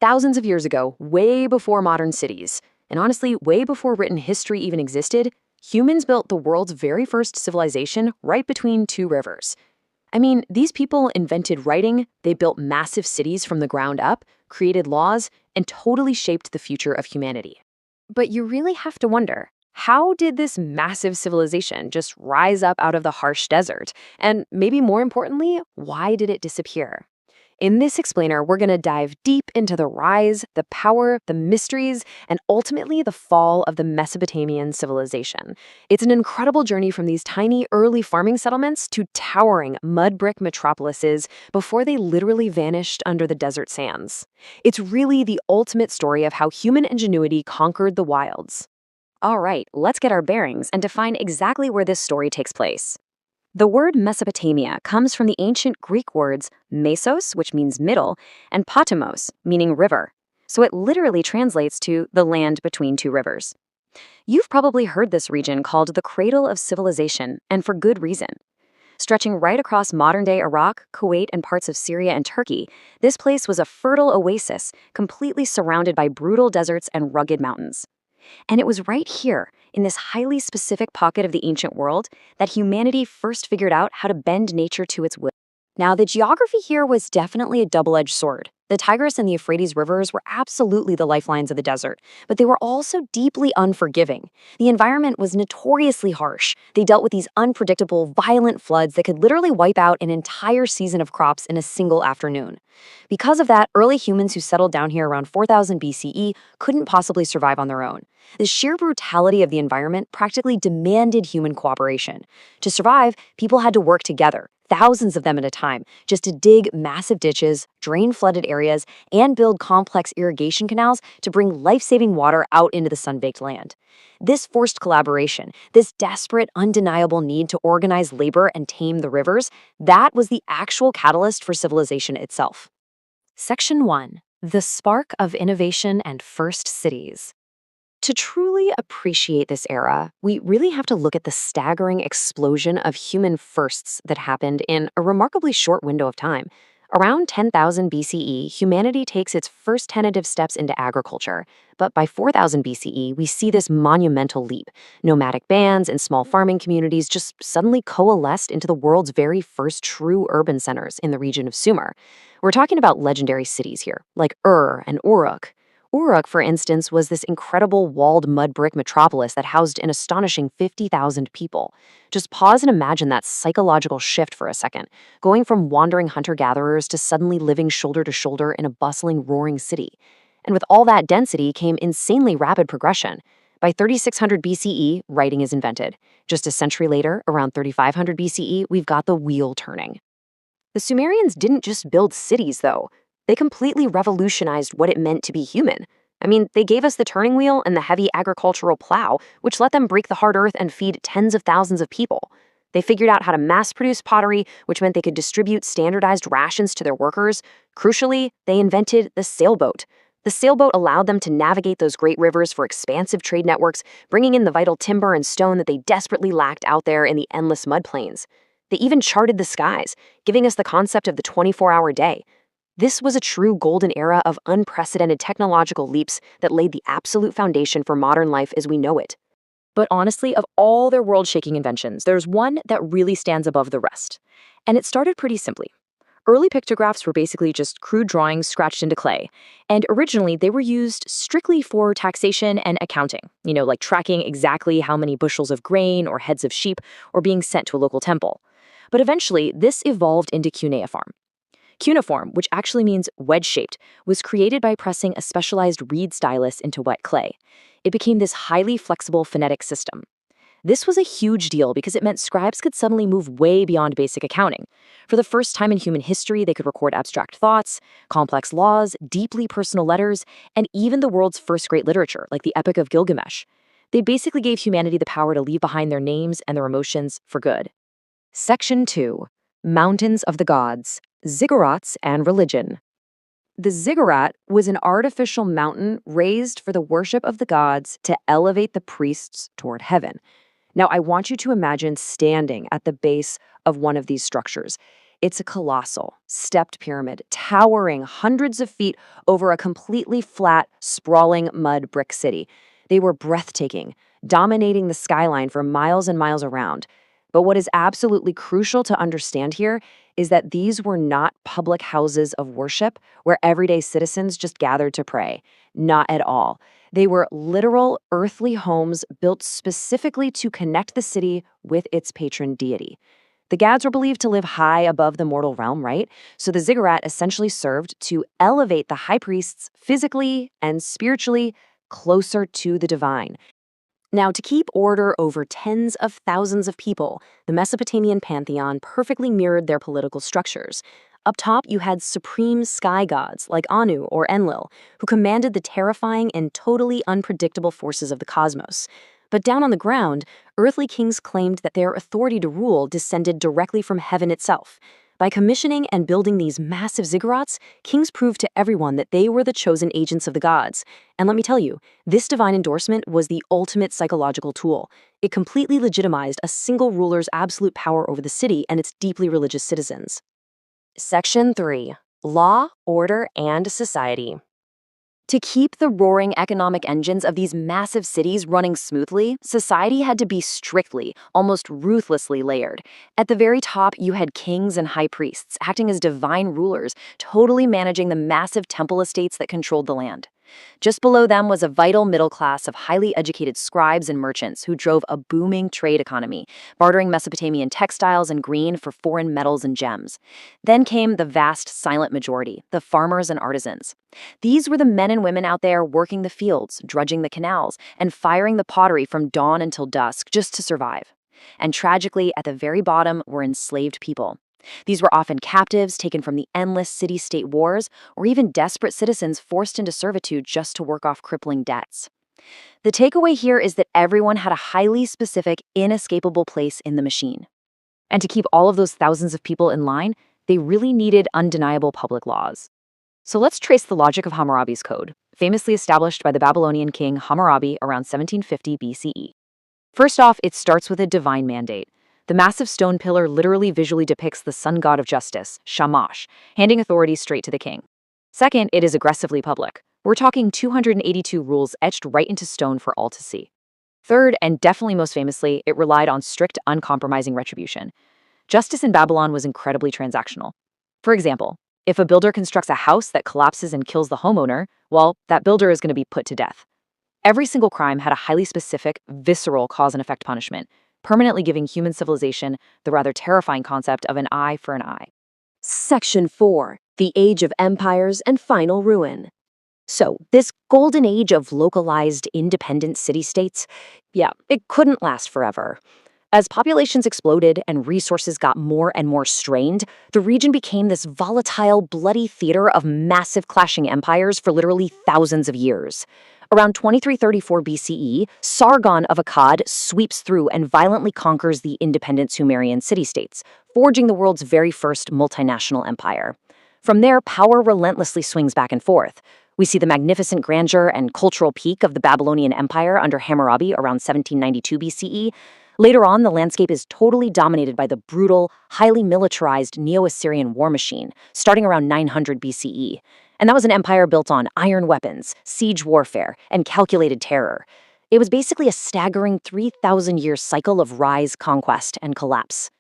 Thousands of years ago, way before modern cities, and honestly, way before written history even existed, humans built the world's very first civilization right between two rivers. I mean, these people invented writing, they built massive cities from the ground up, created laws, and totally shaped the future of humanity. But you really have to wonder, how did this massive civilization just rise up out of the harsh desert? And maybe more importantly, why did it disappear? In this explainer, we're going to dive deep into the rise, the power, the mysteries, and ultimately the fall of the Mesopotamian civilization. It's an incredible journey from these tiny early farming settlements to towering mud brick metropolises before they literally vanished under the desert sands. It's really the ultimate story of how human ingenuity conquered the wilds. All right, let's get our bearings and define exactly where this story takes place. The word Mesopotamia comes from the ancient Greek words mesos, which means middle, and potamos, meaning river. So it literally translates to the land between two rivers. You've probably heard this region called the Cradle of Civilization, and for good reason. Stretching right across modern-day Iraq, Kuwait, and parts of Syria and Turkey, this place was a fertile oasis, completely surrounded by brutal deserts and rugged mountains. And it was right here, in this highly specific pocket of the ancient world, that humanity first figured out how to bend nature to its will. Now, the geography here was definitely a double-edged sword. The Tigris and the Euphrates rivers were absolutely the lifelines of the desert, but they were also deeply unforgiving. The environment was notoriously harsh. They dealt with these unpredictable, violent floods that could literally wipe out an entire season of crops in a single afternoon. Because of that, early humans who settled down here around 4000 BCE couldn't possibly survive on their own. The sheer brutality of the environment practically demanded human cooperation. To survive, people had to work together, thousands of them at a time, just to dig massive ditches, drain flooded areas, and build complex irrigation canals to bring life-saving water out into the sun-baked land. This forced collaboration, this desperate, undeniable need to organize labor and tame the rivers, that was the actual catalyst for civilization itself. Section 1. The Spark of Innovation and First Cities. To truly appreciate this era, we really have to look at the staggering explosion of human firsts that happened in a remarkably short window of time. Around 10,000 BCE, humanity takes its first tentative steps into agriculture, but by 4000 BCE, we see this monumental leap. Nomadic bands and small farming communities just suddenly coalesced into the world's very first true urban centers in the region of Sumer. We're talking about legendary cities here, like and Uruk. Uruk, for instance, was this incredible walled mud brick metropolis that housed an astonishing 50,000 people. Just pause and imagine that psychological shift for a second, going from wandering hunter-gatherers to suddenly living shoulder to shoulder in a bustling, roaring city. And with all that density came insanely rapid progression. By 3600 BCE, writing is invented. Just a century later, around 3500 BCE, we've got the wheel turning. The Sumerians didn't just build cities, though. They completely revolutionized what it meant to be human. I mean, they gave us the turning wheel and the heavy agricultural plow, which let them break the hard earth and feed tens of thousands of people. They figured out how to mass-produce pottery, which meant they could distribute standardized rations to their workers. Crucially, they invented the sailboat. The sailboat allowed them to navigate those great rivers for expansive trade networks, bringing in the vital timber and stone that they desperately lacked out there in the endless mud plains. They even charted the skies, giving us the concept of the 24-hour day. This was a true golden era of unprecedented technological leaps that laid the absolute foundation for modern life as we know it. But honestly, of all their world-shaking inventions, there's one that really stands above the rest. And it started pretty simply. Early pictographs were basically just crude drawings scratched into clay, and originally they were used strictly for taxation and accounting, like tracking exactly how many bushels of grain or heads of sheep were being sent to a local temple. But eventually, this evolved into cuneiform. Cuneiform, which actually means wedge-shaped, was created by pressing a specialized reed stylus into wet clay. It became this highly flexible phonetic system. This was a huge deal because it meant scribes could suddenly move way beyond basic accounting. For the first time in human history, they could record abstract thoughts, complex laws, deeply personal letters, and even the world's first great literature, like the Epic of Gilgamesh. They basically gave humanity the power to leave behind their names and their emotions for good. Section 2. Mountains of the Gods. Ziggurats and Religion. The ziggurat was an artificial mountain raised for the worship of the gods to elevate the priests toward heaven. Now, I want you to imagine standing at the base of one of these structures. It's a colossal, stepped pyramid, towering hundreds of feet over a completely flat, sprawling mud brick city. They were breathtaking, dominating the skyline for miles and miles around. But what is absolutely crucial to understand here is that these were not public houses of worship where everyday citizens just gathered to pray. Not at all. They were literal earthly homes built specifically to connect the city with its patron deity. The gods were believed to live high above the mortal realm, right? So the ziggurat essentially served to elevate the high priests physically and spiritually closer to the divine. Now, to keep order over tens of thousands of people, the Mesopotamian pantheon perfectly mirrored their political structures. Up top, you had supreme sky gods like Anu or Enlil, who commanded the terrifying and totally unpredictable forces of the cosmos. But down on the ground, earthly kings claimed that their authority to rule descended directly from heaven itself. By commissioning and building these massive ziggurats, kings proved to everyone that they were the chosen agents of the gods. And let me tell you, this divine endorsement was the ultimate psychological tool. It completely legitimized a single ruler's absolute power over the city and its deeply religious citizens. Section 3. Law, Order, and Society. To keep the roaring economic engines of these massive cities running smoothly, society had to be strictly, almost ruthlessly layered. At the very top, you had kings and high priests, acting as divine rulers, totally managing the massive temple estates that controlled the land. Just below them was a vital middle class of highly educated scribes and merchants who drove a booming trade economy, bartering Mesopotamian textiles and green for foreign metals and gems. Then came the vast silent majority, the farmers and artisans. These were the men and women out there working the fields, drudging the canals, and firing the pottery from dawn until dusk just to survive. And tragically, at the very bottom were enslaved people. These were often captives taken from the endless city-state wars, or even desperate citizens forced into servitude just to work off crippling debts. The takeaway here is that everyone had a highly specific, inescapable place in the machine. And to keep all of those thousands of people in line, they really needed undeniable public laws. So let's trace the logic of Hammurabi's code, famously established by the Babylonian king Hammurabi around 1750 BCE. First off, it starts with a divine mandate. The massive stone pillar literally visually depicts the sun god of justice, Shamash, handing authority straight to the king. Second, it is aggressively public. We're talking 282 rules etched right into stone for all to see. Third, and definitely most famously, it relied on strict, uncompromising retribution. Justice in Babylon was incredibly transactional. For example, if a builder constructs a house that collapses and kills the homeowner, well, that builder is going to be put to death. Every single crime had a highly specific, visceral cause and effect punishment, permanently giving human civilization the rather terrifying concept of an eye for an eye. Section 4. The Age of Empires and Final Ruin. So, this golden age of localized, independent city-states, it couldn't last forever. As populations exploded and resources got more and more strained, the region became this volatile, bloody theater of massive clashing empires for literally thousands of years. Around 2334 BCE, Sargon of Akkad sweeps through and violently conquers the independent Sumerian city-states, forging the world's very first multinational empire. From there, power relentlessly swings back and forth. We see the magnificent grandeur and cultural peak of the Babylonian Empire under Hammurabi around 1792 BCE. Later on, the landscape is totally dominated by the brutal, highly militarized Neo-Assyrian war machine, starting around 900 BCE. And that was an empire built on iron weapons, siege warfare, and calculated terror. It was basically a staggering 3,000-year cycle of rise, conquest, and collapse.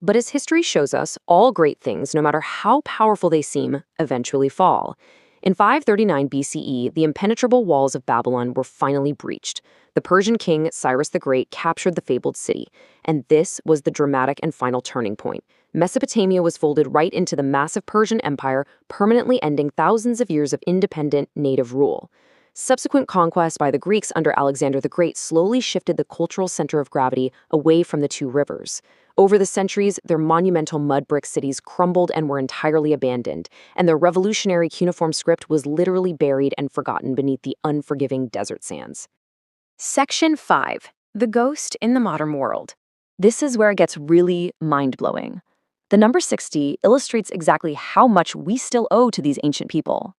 But as history shows us, all great things, no matter how powerful they seem, eventually fall. In 539 BCE, the impenetrable walls of Babylon were finally breached. The Persian king Cyrus the Great captured the fabled city, and this was the dramatic and final turning point. Mesopotamia was folded right into the massive Persian Empire, permanently ending thousands of years of independent native rule. Subsequent conquest by the Greeks under Alexander the Great slowly shifted the cultural center of gravity away from the two rivers. Over the centuries, their monumental mud brick cities crumbled and were entirely abandoned, and their revolutionary cuneiform script was literally buried and forgotten beneath the unforgiving desert sands. Section 5. The Ghost in the Modern World. This is where it gets really mind-blowing. The number 60 illustrates exactly how much we still owe to these ancient people.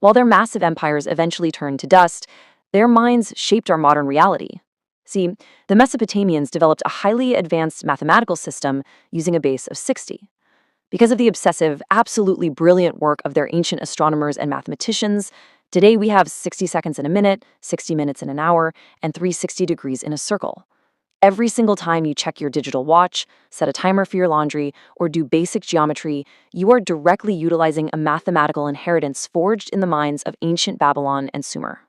While their massive empires eventually turned to dust, their minds shaped our modern reality. See, the Mesopotamians developed a highly advanced mathematical system using a base of 60. Because of the obsessive, absolutely brilliant work of their ancient astronomers and mathematicians, today we have 60 seconds in a minute, 60 minutes in an hour, and 360 degrees in a circle. Every single time you check your digital watch, set a timer for your laundry, or do basic geometry, you are directly utilizing a mathematical inheritance forged in the minds of ancient Babylon and Sumer.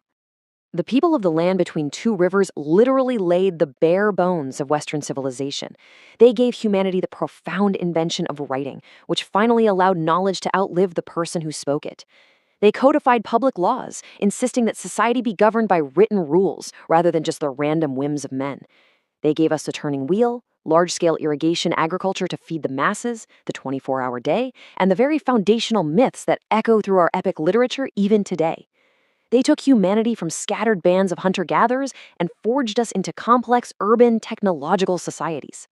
The people of the land between two rivers literally laid the bare bones of Western civilization. They gave humanity the profound invention of writing, which finally allowed knowledge to outlive the person who spoke it. They codified public laws, insisting that society be governed by written rules rather than just the random whims of men. They gave us the turning wheel, large-scale irrigation agriculture to feed the masses, the 24-hour day, and the very foundational myths that echo through our epic literature even today. They took humanity from scattered bands of hunter-gatherers and forged us into complex, urban, technological societies.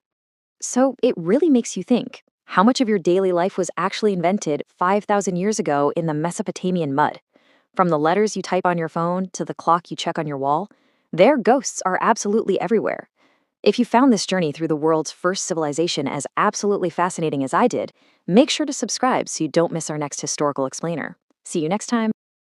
So it really makes you think, how much of your daily life was actually invented 5,000 years ago in the Mesopotamian mud? From the letters you type on your phone to the clock you check on your wall, their ghosts are absolutely everywhere. If you found this journey through the world's first civilization as absolutely fascinating as I did, make sure to subscribe so you don't miss our next historical explainer. See you next time.